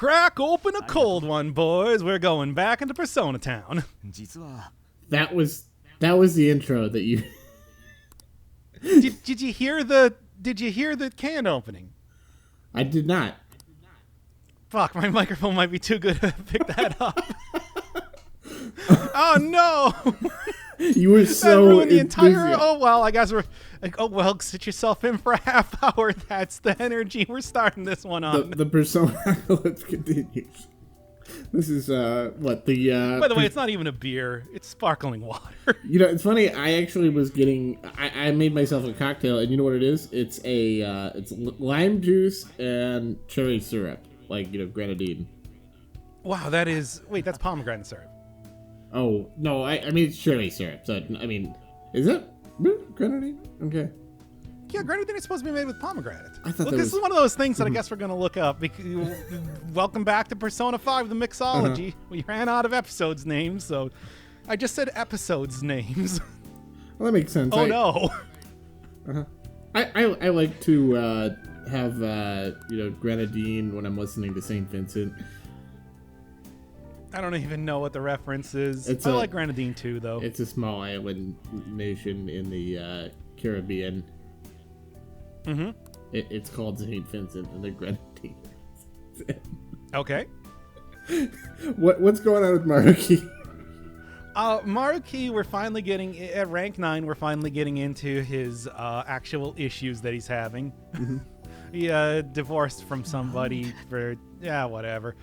Crack open a cold one, boys. We're going back into Persona Town. That was the intro that you. Did you hear the can opening? I did not. Fuck, my microphone might be too good to pick that up. Oh no! You were so ruined the entire. Oh well, I guess we're like. Oh well, sit yourself in for a half hour. That's the energy we're starting this one on. The Persona apocalypse continues. This is what the. By the way, it's not even a beer; it's sparkling water. You know, it's funny. I actually was getting. I made myself a cocktail, and you know what it is? It's lime juice and cherry syrup, like grenadine. Wow, that is. Wait, that's pomegranate syrup. Oh no, I mean it's cherry syrup. So I mean, is it grenadine? Okay. Yeah, grenadine is supposed to be made with pomegranate. I thought this is one of those things that I guess we're going to look up. Welcome back to Persona 5, the mixology. Uh-huh. We ran out of episodes names, so I just said episodes names. Well, that makes sense. Oh, no. Uh-huh. I like to have, grenadine when I'm listening to St. Vincent. I don't even know what the reference is. I like grenadine, too, though. It's a small island nation in the Caribbean. Mm-hmm. It's called St. Vincent, and they're grenadine. Okay. What's going on with Maruki? Maruki, we're finally getting at rank 9. We're finally getting into his actual issues that he's having. Mm-hmm. He divorced from somebody for whatever.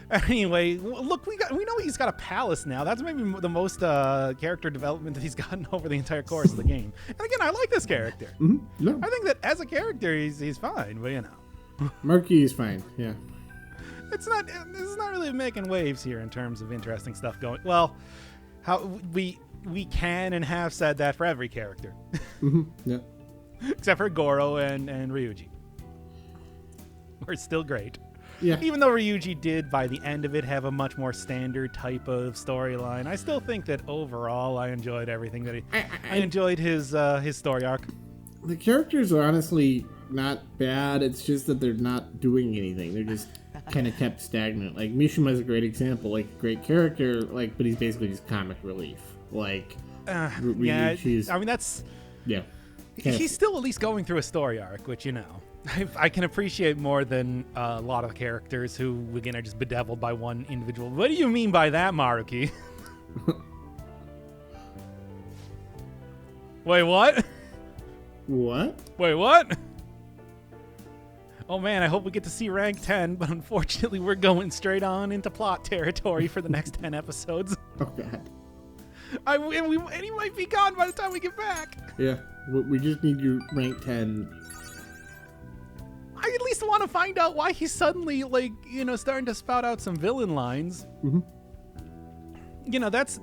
Anyway, look, we know he's got a palace now. That's maybe the most character development that he's gotten over the entire course of the game. And again, I like this character. Mm-hmm. Yeah. I think that as a character, he's fine, but Maruki is fine. Yeah. This is not really making waves here in terms of interesting stuff going. Well, how we can and have said that for every character. Mm-hmm. Yeah. Except for Goro and Ryuji. We're still great. Yeah. Even though Ryuji did, by the end of it, have a much more standard type of storyline, I still think that overall I enjoyed everything that I enjoyed his story arc. The characters are honestly not bad. It's just that they're not doing anything. They're just kind of kept stagnant. Like Mishima is a great example. Like great character, but he's basically just comic relief. Like Ryuji's, I mean that's yeah. He's still at least going through a story arc, which I can appreciate more than a lot of characters who, again, are just bedeviled by one individual. What do you mean by that, Maruki? Wait, what? What? Wait, what? Oh, man, I hope we get to see rank 10, but unfortunately we're going straight on into plot territory for the next 10 episodes. Oh, God. And he might be gone by the time we get back. Yeah, we just need you rank 10. I at least want to find out why he's suddenly, starting to spout out some villain lines. Mm-hmm.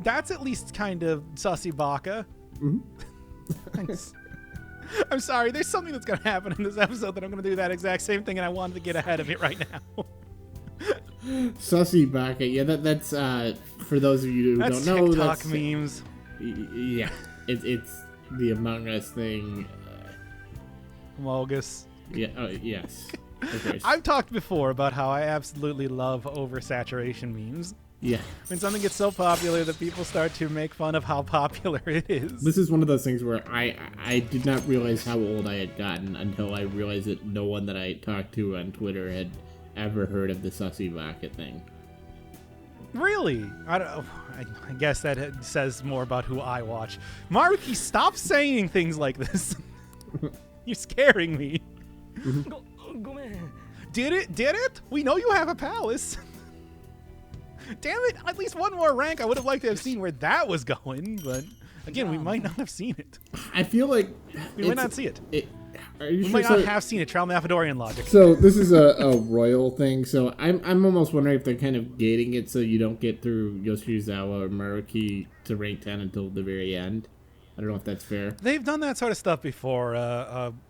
That's at least kind of sussy baka. Mm-hmm. I'm sorry, there's something that's going to happen in this episode that I'm going to do that exact same thing, and I wanted to get ahead of it right now. Sussy baka, yeah, that's for those of you who don't know, TikTok memes. Yeah, it's the Among Us thing. Mogus. Yeah. Oh, yes. I've talked before about how I absolutely love oversaturation memes. Yeah. When something gets so popular that people start to make fun of how popular it is. This is one of those things where I did not realize how old I had gotten until I realized that no one that I talked to on Twitter had ever heard of the Sussy Vodka thing. Really? I don't know. I guess that says more about who I watch. Maruki, stop saying things like this. You're scaring me. Did it? We know you have a palace. Damn it, at least one more rank. I would have liked to have seen where that was going, but again, we might not have seen it. I feel like we might not see it. We might not have seen it. Trial Mathadorian logic. So this is a royal thing. So I'm almost wondering if they're kind of gating it so you don't get through Yoshizawa or Maruki to rank 10 until the very end. I don't know if that's fair. They've done that sort of stuff before,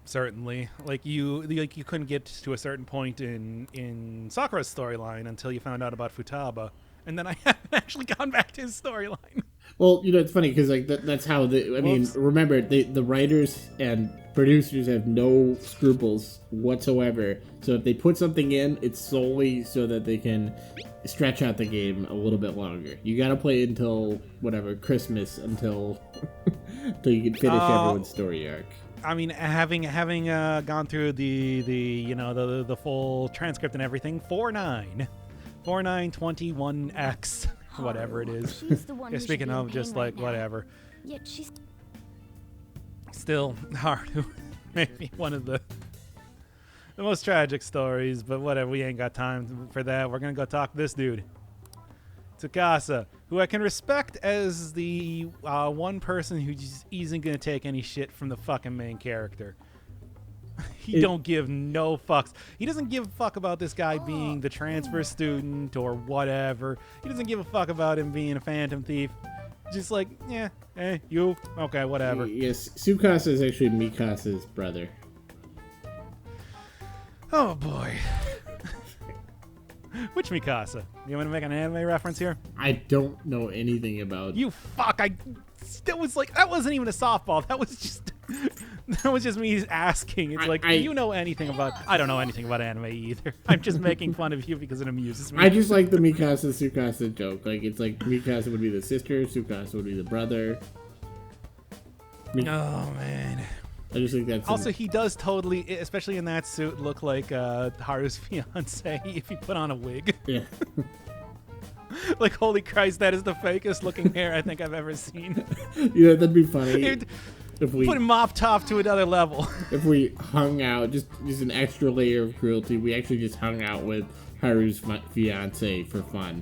certainly. Like you couldn't get to a certain point in Sakura's storyline until you found out about Futaba, and then I haven't actually gone back to his storyline. Well, it's funny because like that's how I mean, remember the writers and producers have no scruples whatsoever. So if they put something in, it's solely so that they can stretch out the game a little bit longer. You got to play until whatever Christmas until you can finish everyone's story arc. I mean, having gone through the full transcript and everything, 4921X. Whatever it is. Yeah, speaking of, just like whatever. Yet she's Still, Haru, maybe one of the most tragic stories, but whatever. We ain't got time for that. We're gonna go talk to this dude, Tsukasa, who I can respect as the one person who just isn't gonna take any shit from the fucking main character. He don't give no fucks. He doesn't give a fuck about this guy being the transfer student or whatever. He doesn't give a fuck about him being a phantom thief. Just like, yeah, you, okay, whatever. Yes, Tsukasa is actually Mikasa's brother. Oh boy. Which Mikasa? You want to make an anime reference here? I don't know anything about. You fuck! That was like, that wasn't even a softball. That was just me asking. It's like, do you know anything about? I don't know anything about anime either. I'm just making fun of you because it amuses me. I just like the Mikasa Tsukasa joke. Like it's like Mikasa would be the sister, Tsukasa would be the brother. Oh man. I just think that's also he does totally, especially in that suit, look like Haru's fiance if he put on a wig. Yeah. Like, holy Christ, that is the fakest looking hair I think I've ever seen. Yeah, that'd be funny. If we put mop top to another level. If we hung out, just an extra layer of cruelty, we actually just hung out with Haru's fiance for fun.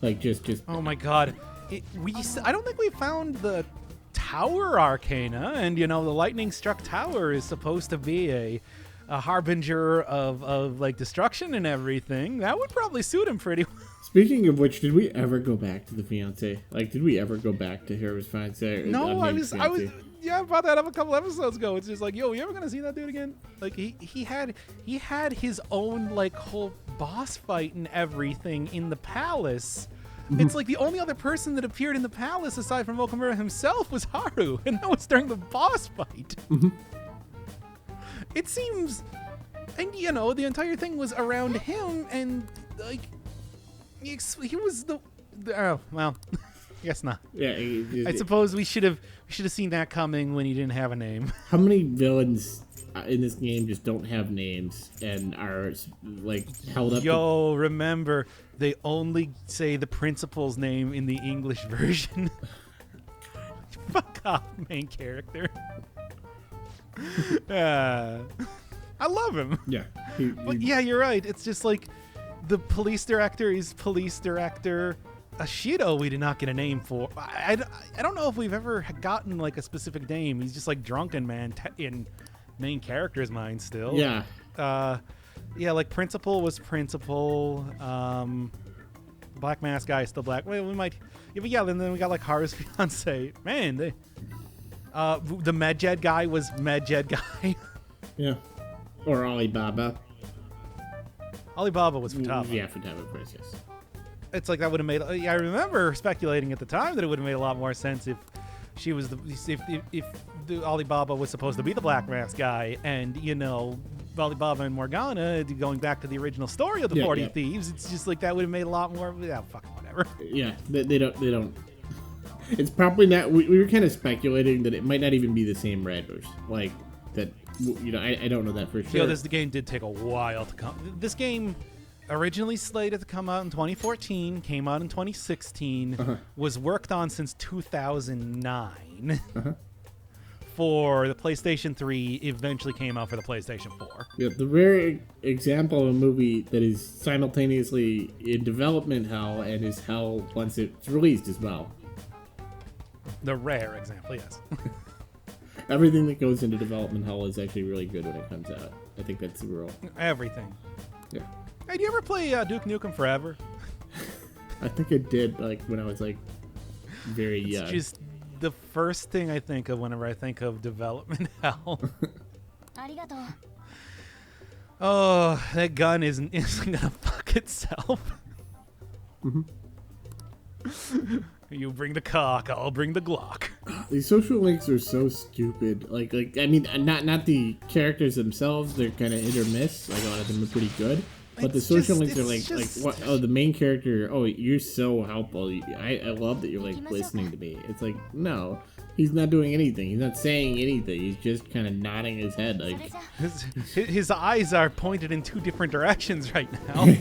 Like just. Oh my God, I don't think we found the Tower Arcana, and the lightning struck tower is supposed to be a harbinger of like destruction and everything. That would probably suit him pretty well. Speaking of which, did we ever go back to the fiance? Like, did we ever go back to Haru's fiance? No, I was I brought that up a couple episodes ago. It's just like, yo, you ever gonna see that dude again? Like he had his own like whole boss fight and everything in the palace. It's like the only other person that appeared in the palace aside from Okamura himself was Haru, and that was during the boss fight. It seems, and the entire thing was around him, and like he was the oh well, I guess not. Yeah, I suppose we should have seen that coming when he didn't have a name. How many villains in this game just don't have names and are like held up? Yo, remember they only say the principal's name in the English version. Fuck off, main character. I love him. Yeah. But yeah, you're right. It's just like the police director is police director. Ashido, we did not get a name for. I don't know if we've ever gotten like a specific name. He's just like drunken man in main character's mind still. Yeah. Yeah, like principal was principal. Black mask guy is still black. Well, we might. Yeah, but yeah, and then we got like Haru's fiance. Man, the Medjed guy was Medjed guy. Yeah. Or Alibaba. Alibaba was Futaba. Yeah, Futaba, of course, yes. It's like that would have made. I remember speculating at the time that it would have made a lot more sense if she was if the Alibaba was supposed to be the Black Mask guy, and Alibaba and Morgana going back to the original story of the 40 Thieves. It's just like that would have made a lot more. Yeah, fucking whatever. Yeah, they don't. It's probably not. We were kind of speculating that it might not even be the same writers. Like that. I don't know that for sure. This game did take a while to come. This game. Originally slated to come out in 2014, came out in 2016, was worked on since 2009 for the PlayStation 3, eventually came out for the PlayStation 4. Yeah, the rare example of a movie that is simultaneously in development hell and is hell once it's released as well. The rare example, yes. Everything that goes into development hell is actually really good when it comes out. I think that's the rule. Everything. Yeah. Hey, do you ever play Duke Nukem Forever? I think I did, like, when I was, like, very young. It's just the first thing I think of whenever I think of development hell. Oh, that gun isn't gonna fuck itself. You bring the cock, I'll bring the Glock. These social links are so stupid. Like I mean, not the characters themselves. They're kind of hit or miss. Like a lot of them are pretty good. But the social links are like what? Oh, the main character. Oh, you're so helpful. I love that you're like listening to me. It's like no, he's not doing anything. He's not saying anything. He's just kind of nodding his head. Like his eyes are pointed in two different directions right now.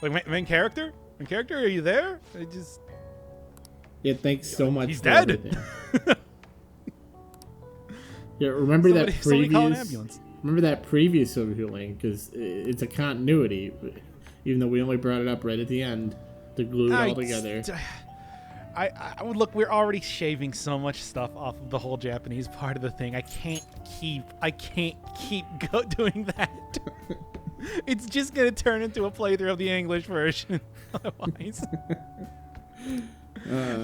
Like main character, are you there? I just. Yeah, thanks so much. He's for dead. Everything. Yeah, remember that previous. Remember that previous social link because it's a continuity, even though we only brought it up right at the end to glue it all together. I would look. We're already shaving so much stuff off of the whole Japanese part of the thing. I can't keep doing that. It's just gonna turn into a playthrough of the English version. Otherwise,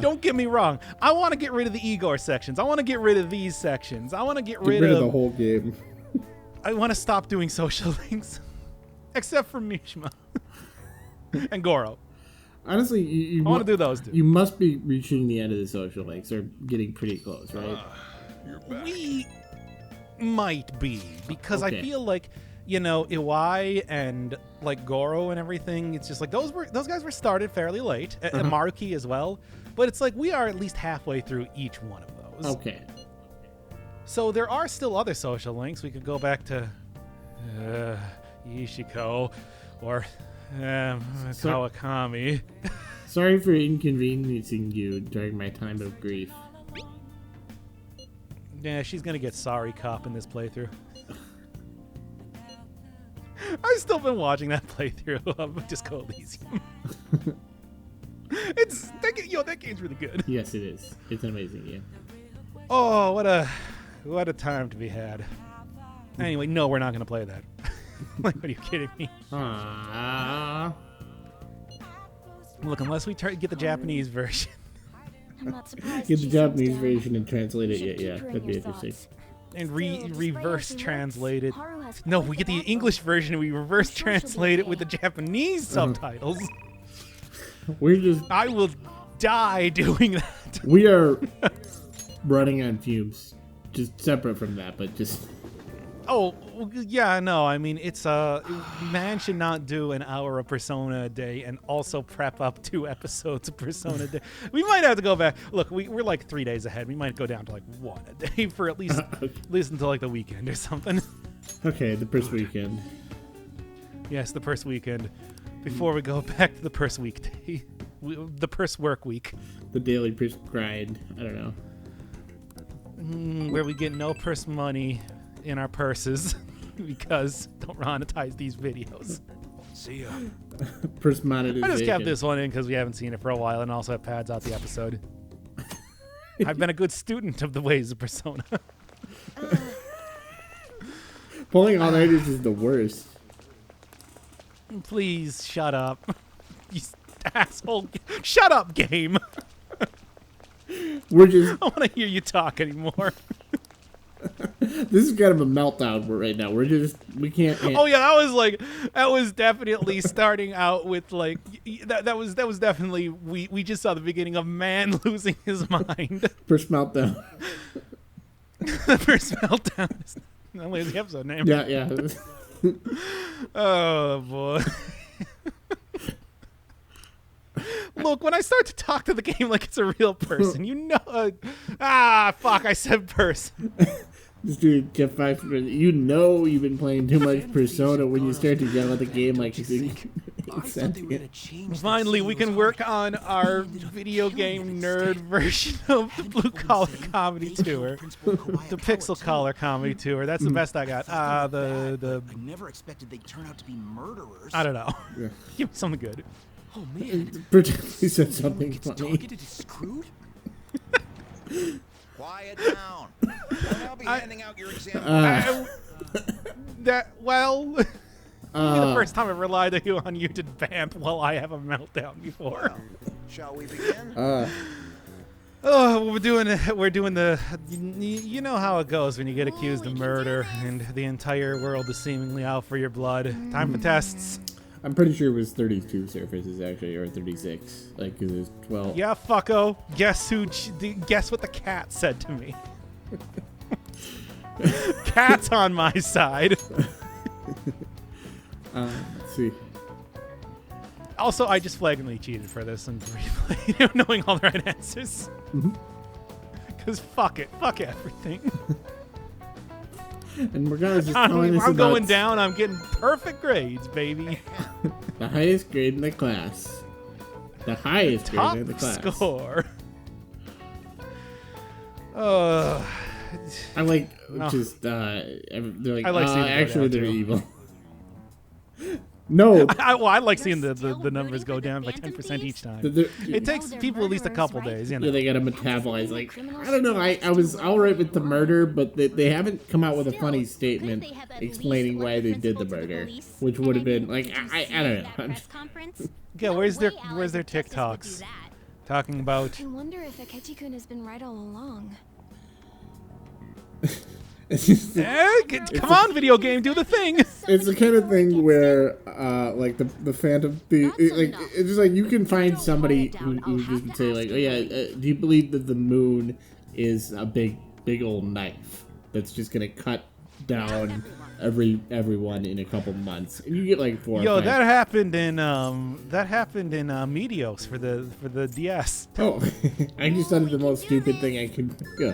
don't get me wrong. I want to get rid of the Igor sections. I want to get rid of these sections. I want to get rid of the whole game. I want to stop doing social links, except for Mishima and Goro. Honestly, I want to do those two. You must be reaching the end of the social links, or getting pretty close, right? We might be, because Okay. I feel like, you know, Iwai and like Goro and everything. It's just like those guys were started fairly late, and Maruki as well. But it's like we are at least halfway through each one of those. Okay. So there are still other social links. We could go back to Ishiko or Kawakami. Sorry for inconveniencing you during my time of grief. Yeah, she's gonna get sorry cop in this playthrough. I've still been watching that playthrough of Disco Elysium. That game's really good. Yes, it is. It's an amazing game. Oh, what a time to be had. Anyway, no, we're not gonna play that. Like, what are you kidding me? Aww. Look, unless we get the Japanese version. I'm not surprised. Get the Japanese version and translate it. Yeah, that'd be interesting. And reverse translate it. No, we get the English version and we reverse translate it with the Japanese subtitles. I will die doing that. We are running on fumes. Just separate from that, but just... Oh, yeah, no, I mean, it's man should not do an hour of Persona a day and also prep up 2 episodes of Persona a day. We might have to go back. Look, we're like 3 days ahead. We might go down to like 1 a day for at least until like the weekend or something. Okay, the first weekend. Yes, the first weekend. Before we go back to the first weekday. The first work week. The daily purse grind. I don't know. Where we get no purse money in our purses because don't monetize these videos. See ya. Purse monetization. I just kept this one in because we haven't seen it for a while and also have pads out the episode. I've been a good student of the ways of Persona. Pulling all-nighters is the worst. Please shut up. You asshole. Shut up, game. We're just... I don't want to hear you talk anymore. This is kind of a meltdown right now. We can't... Oh yeah, that was definitely starting out with like that was definitely we just saw the beginning of man losing his mind. Persmeltdown. The Persmeltdown is only the episode name. Yeah. Oh boy. Look, when I start to talk to the game like it's a real person, you know... fuck, I said person. This dude, Jeff Fife, you know you've been playing too much Persona when you start to yell at the game like Finally, we can work on our video game nerd version of the Blue Collar Comedy Tour. The Pixel Collar Comedy Tour. That's the best I got. I never expected they'd turn out to be murderers. I don't know. Yeah. Give me something good. Oh man. Pretend he said something funny. Targeted is screwed? Quiet down. I'll be handing out your exam. The first time I relied on you to vamp while I have a meltdown before. Well, shall we begin? We're doing the you know how it goes when you get accused of murder and the entire world is seemingly out for your blood. Time for tests. I'm pretty sure it was 32 surfaces actually, or 36. Like, because there's 12. Yeah, fucko. Guess what the cat said to me? Cat's on my side. Let's see. Also, I just flagrantly cheated for this and replayed, knowing all the right answers. Because fuck it. Fuck everything. And Morgana's just telling us I'm about going down. I'm getting perfect grades, baby. the highest grade in the class. The highest Top grade in the class. score. I like just they're like, I like seeing it go actually down, they're too. evil. No, I like seeing the numbers go down by 10% each time. It takes people at least a couple days, you know. yeah, they gotta metabolize. Like, I don't know. I was all right with the murder, but they haven't come out with a funny statement explaining why they did the murder, which would have been like I don't know. Yeah, where's their TikToks talking about? I wonder if Akechi-kun has been right all along. It's just, Come on, video game, do the thing. it's the kind of thing where, like the Phantom Thief, it's just like you can find somebody who just can say like, oh yeah, do you believe that the moon is a big old knife that's just gonna cut down everyone in a couple months, and you get like 4 or 5. That happened in Meteos for the DS. Oh, I just thought of the most stupid thing I could. Yeah,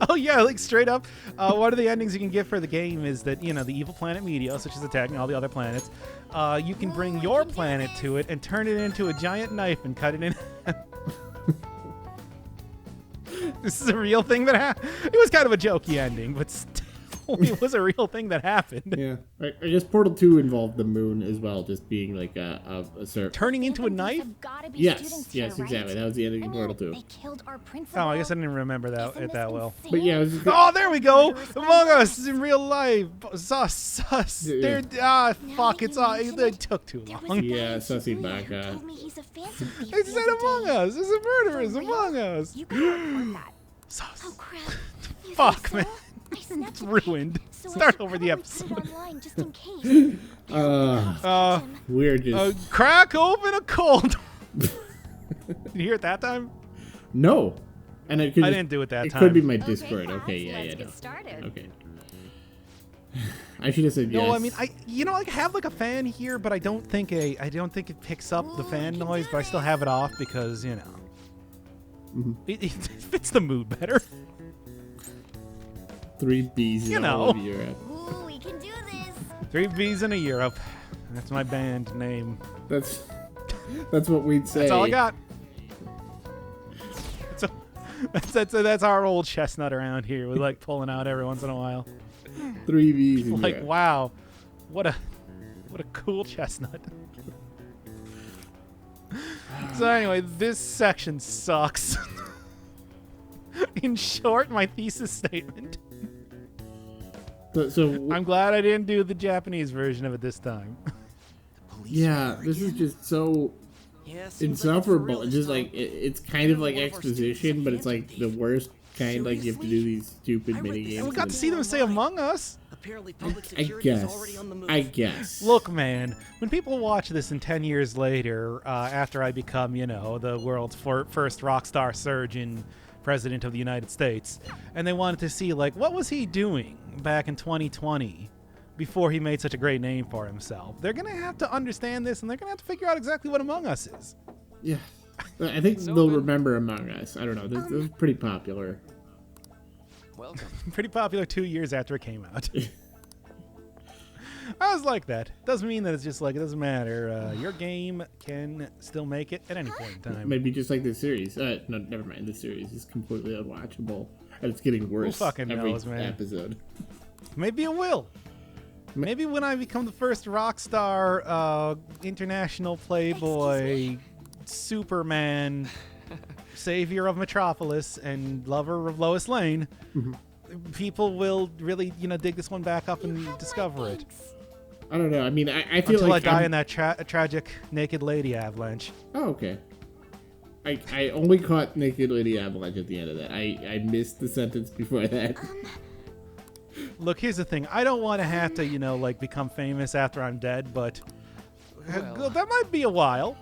Oh yeah, like straight up. One of the endings you can get for the game is that the evil planet Meteos, which is attacking all the other planets. You can bring your planet to it and turn it into a giant knife and cut it in. This is a real thing that happened. It was kind of a jokey ending, but still, it was a real thing that happened. Yeah, I guess Portal 2 involved the moon as well, just being like a turning into a knife. Yes, exactly. That was the ending of Portal 2. Oh, I guess I didn't remember that well. But yeah, it was just, Oh, there we go. Among Us is in real life. Sus. Yeah. Fuck. It took too long. yeah, Sussy Baka. It said Among Us. It's a murderer. It's Among Us. You can report that. Sus. Oh crap. You Fuck, think man. so? I snapped It's it. ruined. So I Start should over the probably put it episode. online just in case. We're just Crack open a cold. Did you hear it that time? no, and it could. I just- didn't do it that It time. could be my Discord. Okay, yeah, Let's no. get started. Okay. I should have said yes. No, I mean, I have like a fan here, but I don't think it picks up the fan noise, but I still have it off because it fits the mood better. 3 B's in all of Europe. Ooh, we can do this. 3 B's in a Europe. That's my band name. That's what we'd say. That's all I got. That's our old chestnut around here. We like pulling out every once in a while. 3 B's in Like, Europe. wow, what a cool chestnut. So anyway, this section sucks. In short, my thesis statement. So I'm glad I didn't do the Japanese version of it this time. yeah, this is just so Yeah, seems like insufferable. it's It's just like it's kind of like exposition, but it's like the worst kind. Like you have to do these stupid mini games. And we got to see them say Among Us. Apparently, public I security is guess. already on the move. I guess. Look, man, when people watch this in 10 years later, after I become, the world's first rock star surgeon, president of the United States, and they wanted to see, like, what was he doing back in 2020 before he made such a great name for himself? They're going to have to understand this, and they're going to have to figure out exactly what Among Us is. Yeah, I think they'll remember Among Us. I don't know. This was pretty popular. Welcome. Pretty popular 2 years after it came out. I was like that. Doesn't mean that it's just like, it doesn't matter. Your game can still make it at any point in time. Maybe just like this series. No, never mind. This series is completely unwatchable, and it's getting worse fucking every knows, man? episode. Maybe it will. Maybe when I become the first rock star, international playboy, Superman, savior of Metropolis, and lover of Lois Lane, people will really, dig this one back up and discover it. I don't know. I mean, I feel Until like I die in that tragic naked lady avalanche. Oh, okay. I only caught Naked Lady Avalanche at the end of that. I missed the sentence before that. Look, here's the thing. I don't want to have to, become famous after I'm dead, but Well. That might be a while.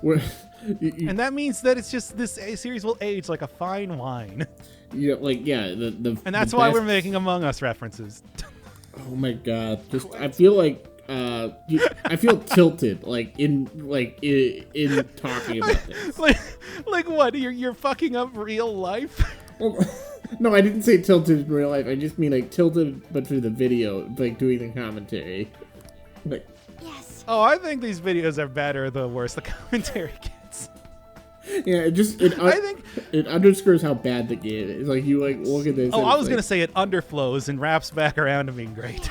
Where, And that means that it's just this series will age like a fine wine. you know, like yeah, the And that's the why best- we're making Among Us references. Oh my god! Just I feel like I feel tilted in talking about this. like what? You're fucking up real life? Well, no, I didn't say tilted in real life. I just mean like tilted, but for the video, like doing the commentary. Like, Yes. Oh, I think these videos are better the worse the commentary gets. yeah, I think. it underscores how bad the game is. Like you like look at this. Oh, and I it's was like, gonna say it underflows and wraps back around to being great.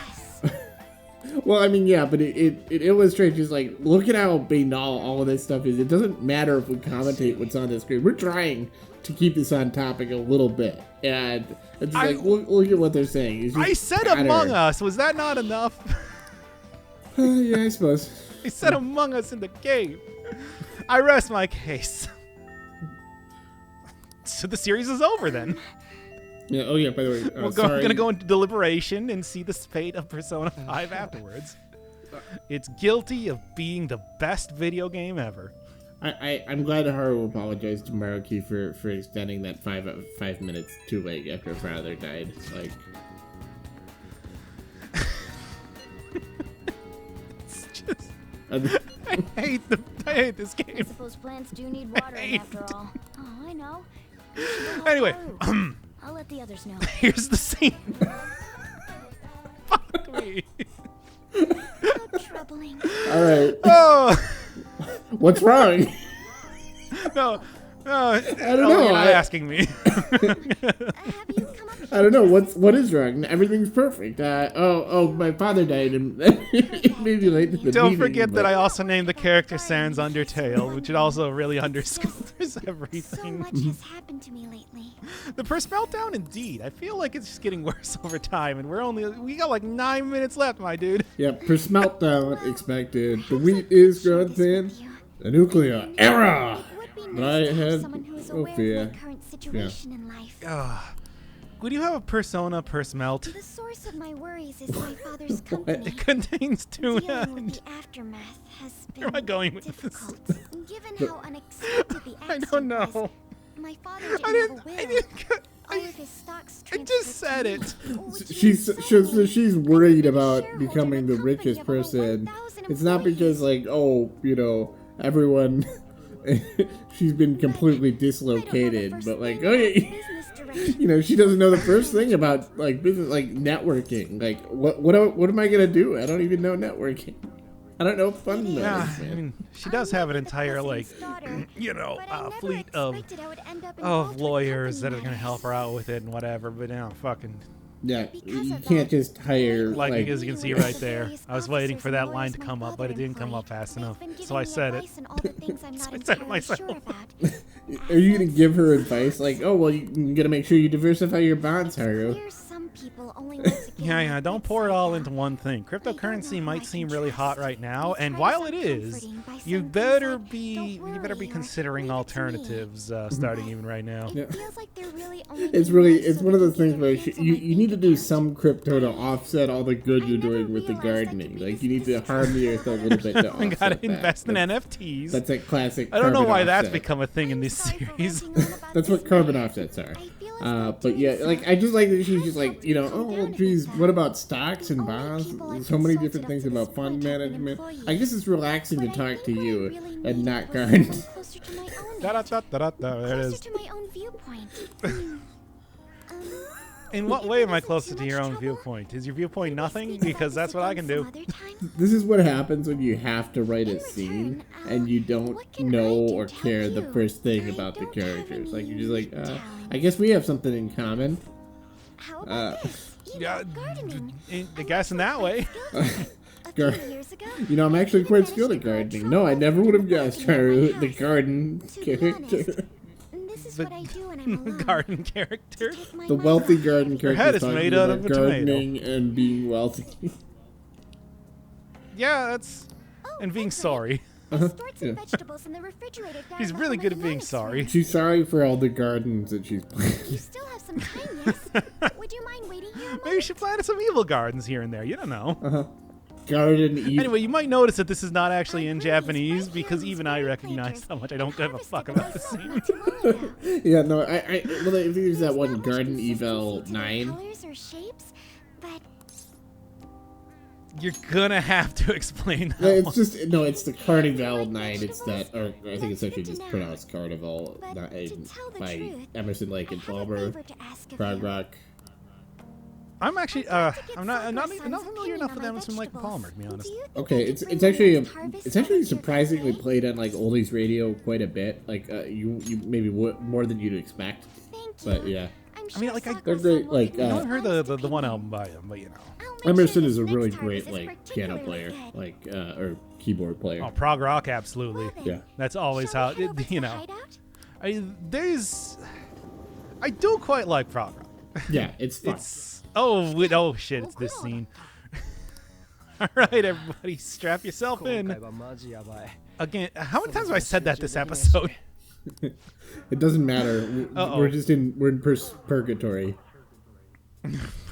Well, I mean, yeah, but it illustrates just like look at how banal all of this stuff is. It doesn't matter if we commentate what's on the screen. We're trying to keep this on topic a little bit, and it's just like look at what they're saying. It's just I said better. Among Us. Was that not enough? Yeah, I suppose. I said Among Us in the game. I rest my case. So the series is over then. Yeah. Oh yeah. By the way, We're sorry. gonna go into deliberation and see the fate of Persona 5 afterwards. It's guilty of being the best video game ever. I'm glad Haru apologized to Maruki for extending that 5 minutes too late after her father died. Like. It's just, I I hate this I game. suppose plants do need watering after all. Oh, I know. You should go help Anyway, Haru. I'll let the others know. here's the scene. Fuck me. How troubling. All right. Oh What's wrong? no. I don't know. You're not asking me. Have you come up I don't know what is wrong. Everything's perfect. My father died and it made me late to the Don't meeting, forget but- that I also named the character Sans Undertale, which it also really underscores so everything. much has happened to me lately. The Persmeltdown, indeed. I feel like it's just getting worse over time, and we got like 9 minutes left, my dude. Yeah, Persmeltdown expected. The wheat is growing thin. The nuclear era. It would be But I nice to have had someone who is no aware fear. of my current situation in life. Would you have a Persona Persmelt? The source of my worries is my father's company. It contains two Dealing with the aftermath has been Where am I going with this? difficult. Given how unexpected the I accident don't know. was, my father didn't I have a will. didn't. All of his stocks I just transferred said to it. me, which She's means she's worried about shareholder becoming in the a company richest of over person. 1,000 It's not because employees. everyone she's been completely dislocated, but okay. She doesn't know the first thing about business, networking. What am I gonna do? I don't even know networking. I don't know fund Yeah, management. I mean, she does have an entire fleet of lawyers that are gonna help her out with it and whatever. But fucking. Yeah, you can't just hire Like as you can see right there, I was waiting for that line to come up, but it didn't come up fast enough. So I said it. So I said it myself. Are you gonna give her advice you gotta make sure you diversify your bonds, Haru? Yeah, don't pour it all into one thing. Cryptocurrency might seem really hot right now, and while it is, you better be considering alternatives starting even right now. Yeah. It's one of those things where you need to do some crypto to offset all the good you're doing with the gardening. You need to harm the earth a little bit to I offset gotta that. invest in NFTs. That's a classic. I don't know carbon why that's offset. become a thing in this series. That's what carbon offsets are. But yeah, I just like that she's just geez, what about stocks and bonds? There's so many different things about fund management. I guess it's relaxing to talk to you and not garden. There it is. To my own viewpoint. In what way am I closer to your own viewpoint? Is your viewpoint nothing? Because that's what I can do. This is what happens when you have to write a scene and you don't know or care the first thing about the characters. You're just I guess we have something in common. How about this? Yeah, Gardening. I guess in that way. A few years ago, I'm actually quite skilled at gardening. No, I never would have guessed Haru, the garden to be honest, character. this is what I do when I'm alone. Garden character. Take my The mind wealthy off garden of character head is talking made out about of a tomato. gardening and being wealthy. Yeah, that's... And being sorry. Stored some Yeah. vegetables in the refrigerator. down He's in the really hole good in at the being monastery. sorry. She's sorry for all the gardens that she's You planted. still have some time, yes? Would you mind waiting here a Maybe you moment? should plant some evil gardens here and there. You don't know. garden evil. Anyway, you might notice that this is not actually in Japanese because even I recognize how much I don't give a fuck about the scene. Yeah, no, well, I think there's that one Garden Eval 9. Colors or shapes, but You're gonna have to explain that No, it's one. just no, it's the Carnival 9. It's that, or I think it's actually just pronounced Carnival but 9 to tell the by truth, Emerson, Lake, and I have a Palmer, favor to ask of Prog you. Rock. I'm actually, I'd like to get I'm not Sakura-san's familiar enough with opinion on Emerson, my Lake, and Palmer, to be honest. Do you think Okay, I could it's bring actually my harvest it's actually over to your surprisingly cafe? played on like oldies radio quite a bit. Like you maybe more than you'd expect. Thank you. But yeah, I'm I sure mean, like, they're Sakura-san great, will like, give me I his haven't heard honest the one opinion. album by him, but you know. I'll make Emerson sure is a this really next great harvest is like piano player, particularly good. like or keyboard player. Oh, prog rock, absolutely. Well then, Yeah. That's always shall how, we head over to you the know. hideout? I do quite like prog rock. Yeah, it's fun. Oh shit, it's this scene. All right, everybody, strap yourself in. Again, how many times have I said that this episode? It doesn't matter. Uh-oh. We're in purgatory.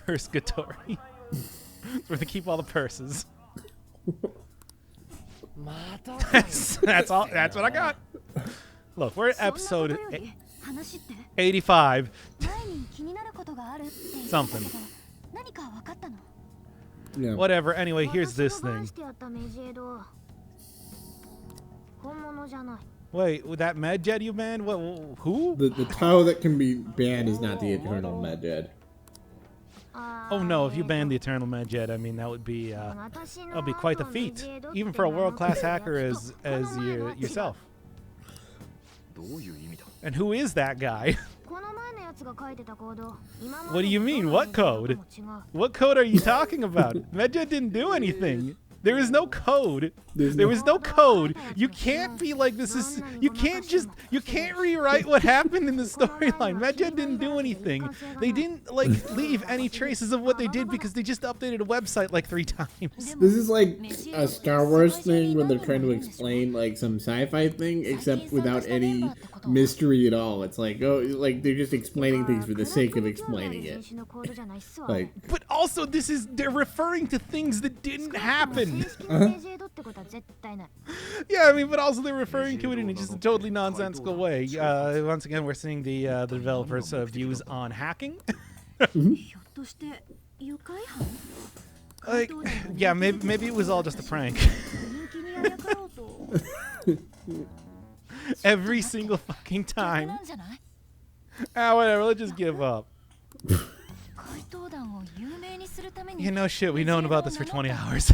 Purgatory. Where they keep all the purses. That's all. That's what I got. Look, we're at episode 85. Something. Yeah. Whatever. Anyway, here's this thing. Wait, with that med jet you banned? What? Who? The Tao that can be banned is not the eternal Medjed. Oh no! If you banned the Eternal Med Jet, I mean that would be quite the feat, even for a world-class hacker as yourself. And who is that guy? What do you mean? What code? What code are you talking about? Medjet didn't do anything. There is no code. There was no code. You can't be like this is. You can't rewrite what happened in the storyline. Medjet didn't do anything. They didn't like leave any traces of what they did because they just updated a website like 3 times. This is like a Star Wars thing when they're trying to explain like some sci-fi thing, except without any mystery at all. It's like, oh, like they're just explaining things for the sake of explaining it. Like, But also, they're referring to things that didn't happen. Yeah, I mean, but also they're referring to it in just a totally nonsensical way. Once again, we're seeing the developers' views on hacking. Like, yeah, maybe it was all just a prank. Every single fucking time. Whatever, let's just give up. You know, shit, we've known about this for 20 hours.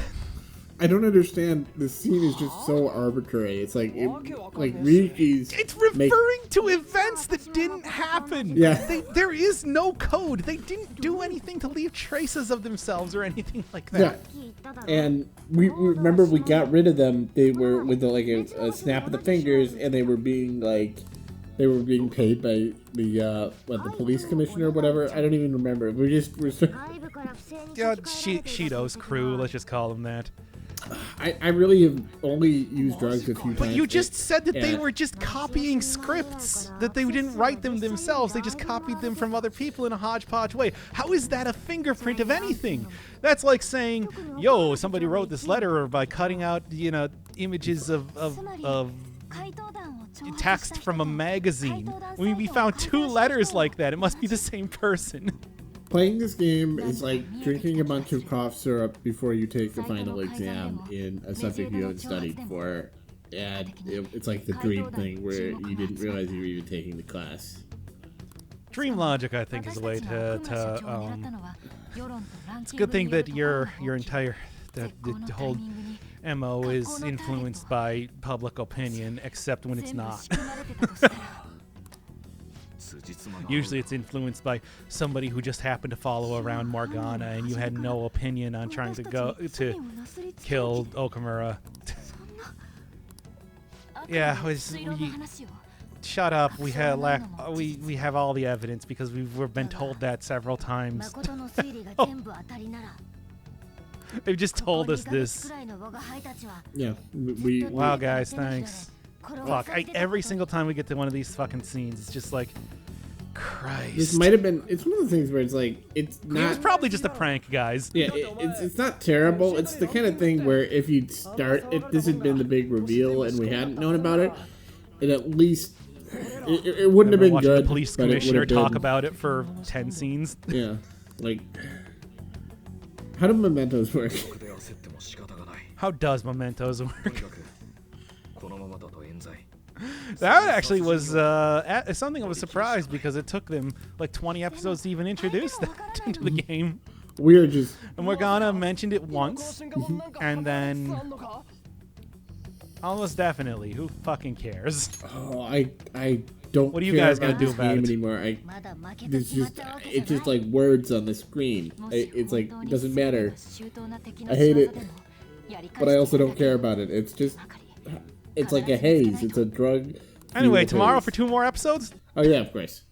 I don't understand. The scene is just so arbitrary. It's like, Riki's. It's referring to events that didn't happen. Yeah. There is no code. They didn't do anything to leave traces of themselves or anything like that. Yeah. And we remember we got rid of them. They were with a snap of the fingers, and they were being paid by the police commissioner or whatever. I don't even remember. We're Shido's crew. Let's just call them that. I really have only used drugs a few times. But you just said that they Yeah. were just copying scripts, that they didn't write them themselves. They just copied them from other people in a hodgepodge way. How is that a fingerprint of anything? That's like saying, yo, somebody wrote this letter by cutting out, images of text from a magazine. I mean, we found 2 letters like that. It must be the same person. Playing this game is like drinking a bunch of cough syrup before you take the final exam in a subject you haven't studied for. And it's like the dream thing where you didn't realize you were even taking the class. Dream logic, I think, is a way to it's a good thing that your entire the whole MO is influenced by public opinion, except when it's not. Usually it's influenced by somebody who just happened to follow around Morgana and you had no opinion on trying to kill Okamura. Yeah, shut up. We have all the evidence because we've been told that several times. They've just told us this. Yeah, Wow, guys, thanks. Fuck, every single time we get to one of these fucking scenes, it's just like, Christ. This might have been. It's one of the things where it's like it's It was not. probably just a prank, guys. Yeah, it's not terrible. It's the kind of thing where if you'd start, if this had been the big reveal and we hadn't known about it, it at least it wouldn't have been Watching good. the police but it would commissioner have talk been- about it for 10 scenes. Yeah, like how do mementos work? How does Mementos work? That actually was something I was surprised because it took them like 20 episodes to even introduce that into the game. We're just And Morgana mentioned it once, and then almost definitely, who fucking cares? I don't. What are you care guys gonna about do this about game it? anymore. It's just like words on the screen. It's like it doesn't matter. I hate it, but I also don't care about it. It's just it's like a haze. It's a drug. Anyway, fueled tomorrow haze. for 2 more episodes? Oh yeah, of course.